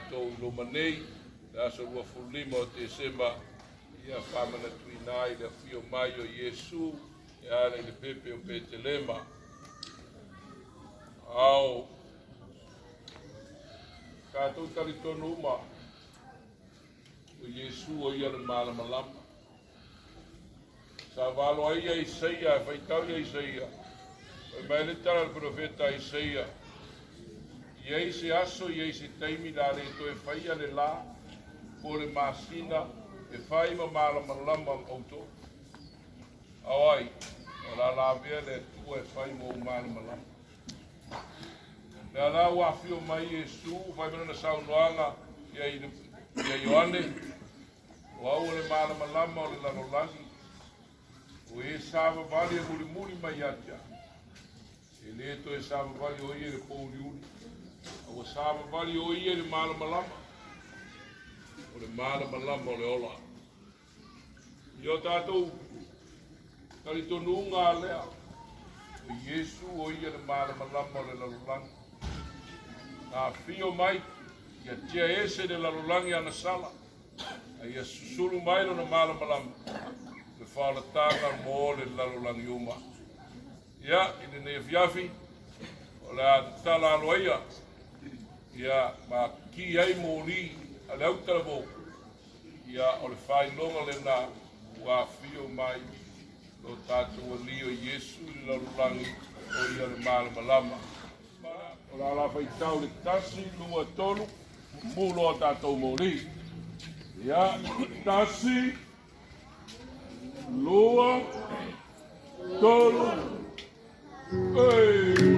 tātou lo manei, la so ua fulima o te sema, ia whamana tuina ai le fio mai o Iesu, ia le pepe o Petelema. Au, kātou tari tonu uma, o Iesu o ia le malama lama. Sa valo ai a Isaia, whaitau i Isaia. Mai le tara le profeta Isaia. Iei se aso, iei se taimi la le to e whaia le la, po le masina, e whai ma malama lama auto. Awai, o la la vea le tu e whai mo malama lama. Le ala wafio mai Iesu, whai mana na saunoanga, iei Ioane, o au le malama lama o le lanolangi. O e sāma vali e muri mai atia. E le to e sāma vali o ie le pouri uri. O sāma vali o ie le malama lama. O le malama lama o le ola. Io tātou, tari tonu ngā lea. O Iesu o ie le malama lama o le lalulangi. Nā fio mai, ia tia ese le lalulangi ana sala. Ia susuru mai lo na malama lama. Le fala tanga mo le lalulangi uma. Ia, ine ne fiafi, o la tala aloia. Ia, ma ki ai mo li, a le autara mo. Ia, o le whai longa le na, ua fio mai, lo tātou a li o Iesu le lalulangi, o ia le malama lama. O la la whaitau le tasi, lua tolu, mulo a tātou mo li. Ia, tasi, lua, tolu, ei.